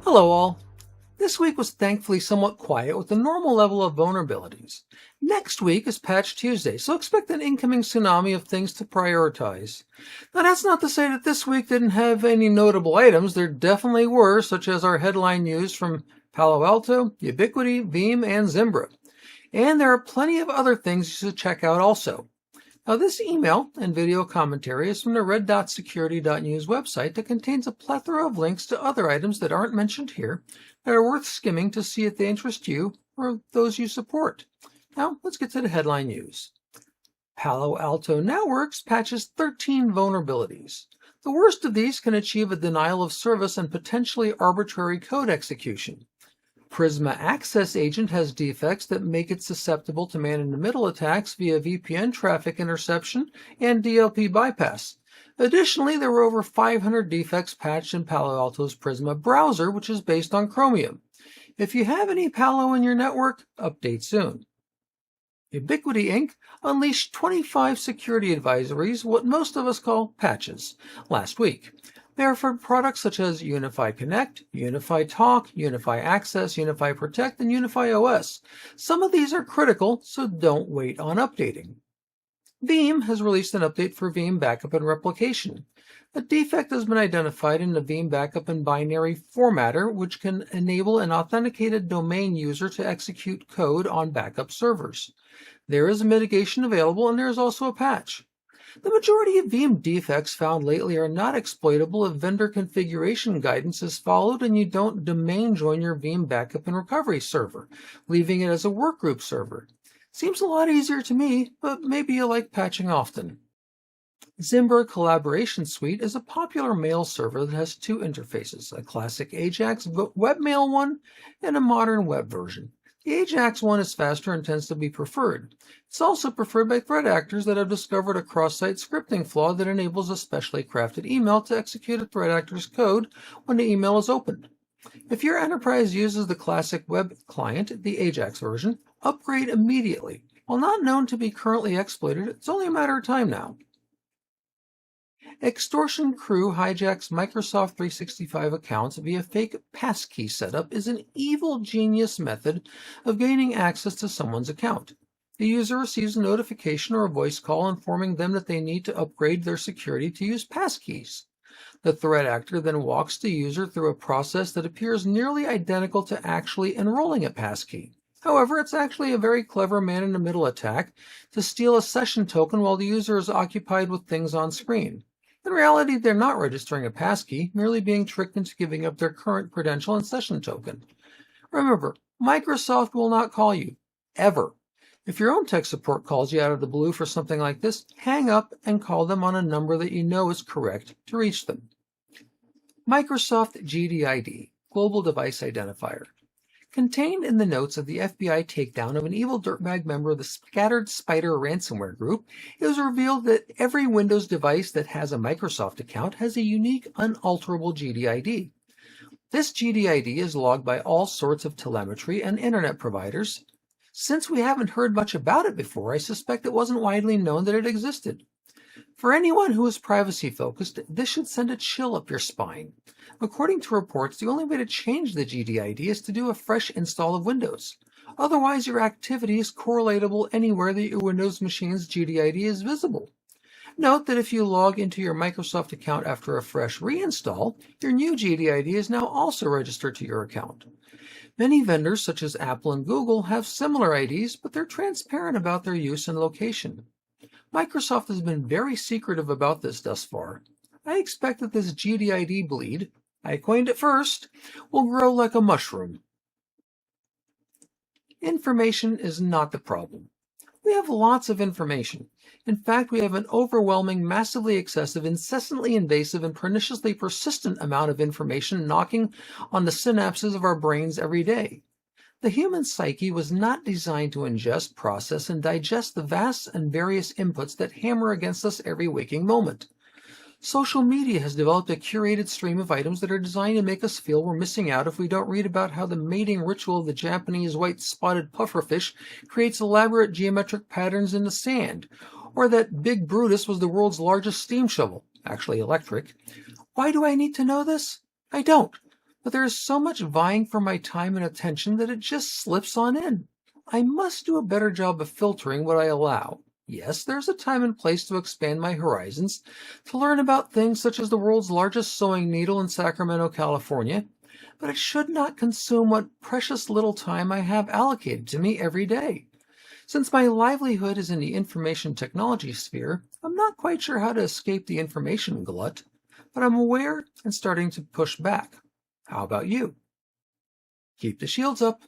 Hello all. This week was thankfully somewhat quiet with a normal level of vulnerabilities. Next week is Patch Tuesday, so expect an incoming tsunami of things to prioritize. Now that's not to say that this week didn't have any notable items. There definitely were, such as our headline news from Palo Alto, Ubiquiti, Veeam, and Zimbra. And there are plenty of other things you should check out also. Now this email and video commentary is from the RedDotSecurity.news website that contains a plethora of links to other items that aren't mentioned here that are worth skimming to see if they interest you or those you support. Now let's get to the headline news. Palo Alto Networks patches 13 vulnerabilities. The worst of these can achieve a denial of service and potentially arbitrary code execution. Prisma Access Agent has defects that make it susceptible to man-in-the-middle attacks via VPN traffic interception and DLP bypass. Additionally, there were over 500 defects patched in Palo Alto's Prisma browser, which is based on Chromium. If you have any Palo in your network, update soon. Ubiquiti Inc. unleashed 25 security advisories, what most of us call patches, last week. They are for products such as Unify Connect, Unify Talk, Unify Access, Unify Protect, and Unify OS. Some of these are critical, so don't wait on updating. Veeam has released an update for Veeam Backup and Replication. A defect has been identified in the Veeam Backup and Binary Formatter, which can enable an authenticated domain user to execute code on backup servers. There is a mitigation available, and there is also a patch. The majority of Veeam defects found lately are not exploitable if vendor configuration guidance is followed and you don't domain join your Veeam backup and recovery server, leaving it as a workgroup server. Seems a lot easier to me, but maybe you like patching often. Zimbra Collaboration Suite is a popular mail server that has two interfaces, a classic Ajax webmail one and a modern web version. The Ajax one is faster and tends to be preferred. It's also preferred by threat actors that have discovered a cross-site scripting flaw that enables a specially crafted email to execute a threat actor's code when the email is opened. If your enterprise uses the classic web client, the Ajax version, upgrade immediately. While not known to be currently exploited, it's only a matter of time now. Extortion Crew hijacks Microsoft 365 accounts via fake passkey setup is an evil genius method of gaining access to someone's account. The user receives a notification or a voice call informing them that they need to upgrade their security to use passkeys. The threat actor then walks the user through a process that appears nearly identical to actually enrolling a passkey. However, it's actually a very clever man-in-the-middle attack to steal a session token while the user is occupied with things on screen. In reality, they're not registering a passkey, merely being tricked into giving up their current credential and session token. Remember, Microsoft will not call you, ever. If your own tech support calls you out of the blue for something like this, hang up and call them on a number that you know is correct to reach them. Microsoft GDID, Global Device Identifier. Contained in the notes of the FBI takedown of an evil dirtbag member of the Scattered Spider ransomware group, it was revealed that every Windows device that has a Microsoft account has a unique, unalterable GDID. This GDID is logged by all sorts of telemetry and internet providers. Since we haven't heard much about it before, I suspect it wasn't widely known that it existed. For anyone who is privacy-focused, this should send a chill up your spine. According to reports, the only way to change the GDID is to do a fresh install of Windows. Otherwise, your activity is correlatable anywhere that your Windows machine's GDID is visible. Note that if you log into your Microsoft account after a fresh reinstall, your new GDID is now also registered to your account. Many vendors, such as Apple and Google, have similar IDs, but they're transparent about their use and location. Microsoft has been very secretive about this thus far. I expect that this GDID bleed, I coined it first, will grow like a mushroom. Information is not the problem. We have lots of information. In fact, we have an overwhelming, massively excessive, incessantly invasive, and perniciously persistent amount of information knocking on the synapses of our brains every day. The human psyche was not designed to ingest, process, and digest the vast and various inputs that hammer against us every waking moment. Social media has developed a curated stream of items that are designed to make us feel we're missing out if we don't read about how the mating ritual of the Japanese white-spotted pufferfish creates elaborate geometric patterns in the sand, or that Big Brutus was the world's largest steam shovel. actually electric. Why do I need to know this? I don't. But there is so much vying for my time and attention that it just slips on in. I must do a better job of filtering what I allow. Yes, there's a time and place to expand my horizons, to learn about things such as the world's largest sewing needle in Sacramento, California, but it should not consume what precious little time I have allocated to me every day. Since my livelihood is in the information technology sphere, I'm not quite sure how to escape the information glut, but I'm aware and starting to push back. How about you? Keep the shields up.